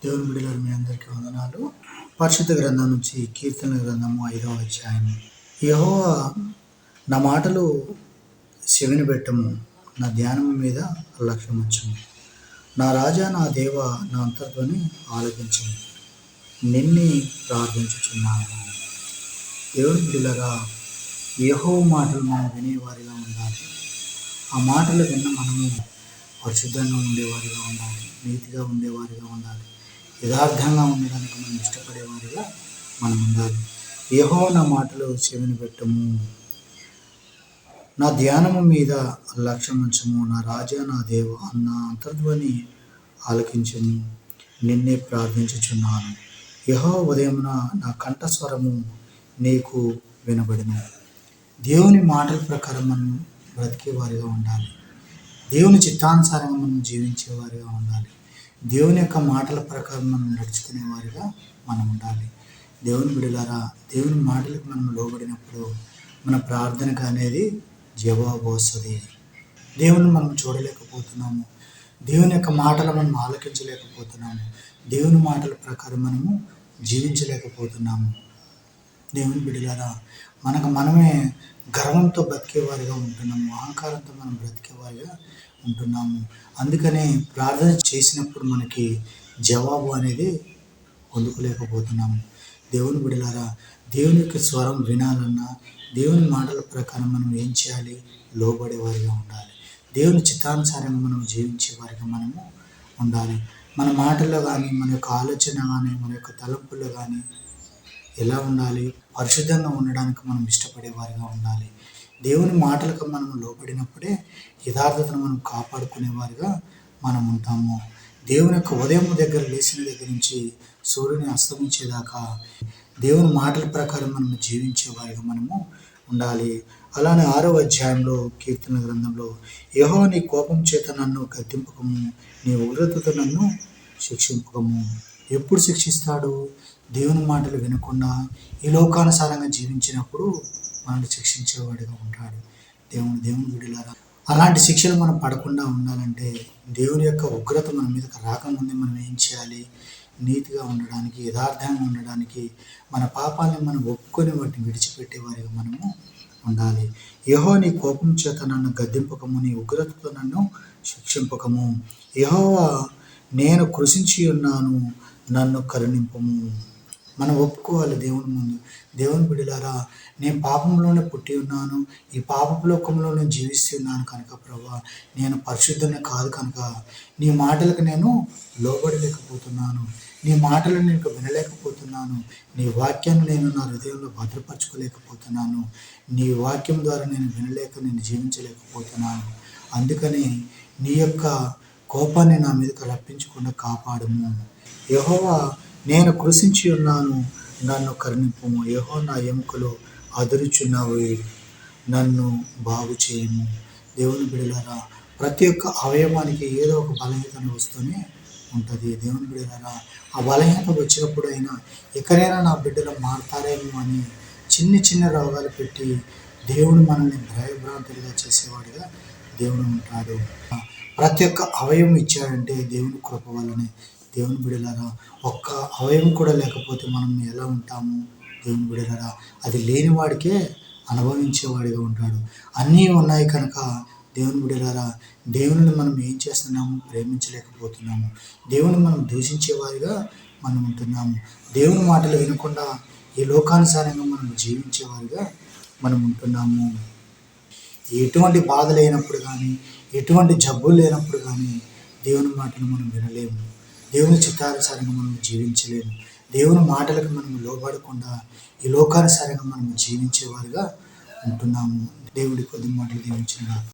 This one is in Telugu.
దేవుని బిడ్డలారా మీ అందరికీ వందనాలు. పరిశుద్ధ గ్రంథం నుంచి కీర్తనల గ్రంథము 5వ అధ్యాయం. యెహోవా నా మాటలు చెవిని పెట్టము, నా ధ్యానము మీద లక్ష్యముంచుము. నా రాజా నా దేవ నా అంతర్ధ్వని ఆలకించుము, నిన్ని ప్రార్థించుచున్నాను. దేవుని బిడ్డలారా, యెహోవా మాటలు మనం వినేవారిగా ఉండాలి. ఆ మాటలు విన్న మనము పరిశుద్ధంగా ఉండేవారిగా ఉండాలి, నీతిగా ఉండేవారిగా ఉండాలి, యథార్థంగా ఉండడానికి మనం ఇష్టపడేవారిగా మనం ఉండాలి. యెహోవా నా మాటలు చెవిని పెట్టము, నా ధ్యానము మీద లక్ష్యముంచము. నా రాజా నా దేవ నా అంతర్ధ్వని ఆలకించము, నిన్నే ప్రార్థించుచున్నాను. యెహోవా ఉదయమున నా కంఠస్వరము నీకు వినబడిను. దేవుని మాటల ప్రకారం మనం బ్రతికేవారిగా ఉండాలి. దేవుని చిత్తానుసారంగా మనం జీవించేవారిగా ఉండాలి. దేవుని యొక్క మాటల ప్రకారం మనం నడుచుకునేవారిగా మనం ఉండాలి. దేవుని బిడ్డలారా, దేవుని మాటలకు మనం లోబడినప్పుడు మన ప్రార్థనకు అనేది జవాబు వస్తుంది. దేవుని మనం చూడలేకపోతున్నాము, దేవుని యొక్క మాటలు మనం ఆలకించలేకపోతున్నాము, దేవుని మాటల ప్రకారం మనము జీవించలేకపోతున్నాము. దేవుని బిడ్డలారా, మనమే గర్వంతో బ్రతికేవారిగా ఉంటున్నాము, అహంకారంతో మనం బ్రతికేవారిగా ఉంటున్నాము. అందుకనే ప్రార్థన చేసినప్పుడు మనకి జవాబు అనేది పొందుకోలేకపోతున్నాము. దేవుని బిడ్డలారా, దేవుని యొక్క స్వరం వినాలన్నా దేవుని మాటల ప్రకారం మనం ఏం చేయాలి? లోబడేవారిగా ఉండాలి. దేవుని చిత్తానుసారంగా మనం జీవించేవారిగా మనము ఉండాలి. మన మాటల్లో కానీ, మన యొక్క ఆలోచన కానీ, మన యొక్క తలంపుల్లో కానీ ఎలా ఉండాలి? పరిశుద్ధంగా ఉండడానికి మనం ఇష్టపడేవారిగా ఉండాలి. దేవుని మాటలకు మనం లోబడినప్పుడే యథార్థతను మనం కాపాడుకునేవారిగా మనం ఉంటాము. దేవుని యొక్క ఉదయం దగ్గర లేచిన దగ్గర నుంచి సూర్యుని అస్తమించేదాకా దేవుని మాటల ప్రకారం మనం జీవించేవారిగా మనము ఉండాలి. అలానే 6వ అధ్యాయంలో కీర్తన గ్రంథంలో, యెహోవా నీ కోపం చేత నన్ను గద్దింపకము, నీ ఉగ్రతతో నన్ను శిక్షింపకము. ఎప్పుడు శిక్షిస్తాడు? దేవుని మాటలు వినకుండా ఈ లోకానుసారంగా జీవించినప్పుడు మనల్ని శిక్షించేవాడిగా ఉంటాడు. దేవుని బిడ్డలారా, అలాంటి శిక్షలు మనం పడకుండా ఉండాలంటే దేవుని యొక్క ఉగ్రత మన మీదకి రాకముందే మనం ఏం చేయాలి? నీతిగా ఉండడానికి, యథార్థంగా ఉండడానికి, మన పాపాలను మనం ఒప్పుకొని వాటిని విడిచిపెట్టేవారిగా మనము ఉండాలి. యెహోవా నీ కోపం చేత నన్ను గద్దింపకము, నీ ఉగ్రతతో నన్ను శిక్షింపకము. యెహోవా నేను కృషించి ఉన్నాను, నన్ను కరుణింపము. మనం ఒప్పుకోవాలి దేవుని ముందు. దేవుని బిడ్డలారా, నేను పాపంలోనే పుట్టి ఉన్నాను, ఈ పాపపు లోకంలో నేను జీవిస్తున్నాను కనుక ప్రభువా, నేను పరిశుద్ధుని కాదు కనుక నీ మాటలకు నేను లోబడలేకపోతున్నాను, నీ మాటలు నేను వినలేకపోతున్నాను, నీ వాక్యాన్ని నేను నా హృదయంలో భద్రపరచుకోలేకపోతున్నాను, నీ వాక్యం ద్వారా నేను నేను జీవించలేకపోతున్నాను. అందుకని నీ యొక్క కోపాన్ని నా మీదకి రప్పించకుండా కాపాడము. యెహోవా నేను కృషించి ఉన్నాను, నన్ను కరుణింపుము. యెహోవా నా ఎముకలు అదురుచున్నవి, నన్ను బాగు చేయము. దేవుని బిడ్డలారా, ప్రతి ఒక్క అవయవానికి ఏదో ఒక బలహీనత వస్తూనే ఉంటుంది. దేవుని బిడ్డలారా, ఆ బలహీనత వచ్చినప్పుడు అయినా ఎక్కడైనా నా బిడ్డలు మారతారేమో అని చిన్న రోగాలు పెట్టి దేవుడు మనల్ని భయభ్రాంతులుగా చేసేవాడిగా దేవుడు ఉంటాడు. ప్రతి ఒక్క అవయవం ఇచ్చాడంటే దేవుని కృప వల్లనే. దేవుని బిడ్డలారా, ఒక్క అవయవం కూడా లేకపోతే మనం ఎలా ఉంటాము? దేవుని బిడ్డలారా, అది లేనివాడికే అనుభవించేవాడిగా ఉంటాడు. అన్నీ ఉన్నాయి కనుక దేవుని బిడ్డలారా, దేవుని మనం ఏం చేస్తున్నాము? ప్రేమించలేకపోతున్నాము. దేవుని మనం దూషించేవారిగా మనం ఉంటున్నాము. దేవుని మాటలు వినకుండా ఈ లోకానుసారంగా మనం జీవించేవారిగా మనం ఉంటున్నాము. ఎటువంటి బాధ లేనప్పుడు కానీ, ఎటువంటి జబ్బులు లేనప్పుడు కానీ దేవుని మాటలు మనం వినలేము, దేవుని చిత్తానుసారంగా మనం జీవించలేము. దేవుని మాటలకు మనం లోబడకుండా ఈ లోకానుసారంగా మనం జీవించేవారిగా ఉంటున్నాము. దేవుడి కొద్ది మాటలు దీవించిన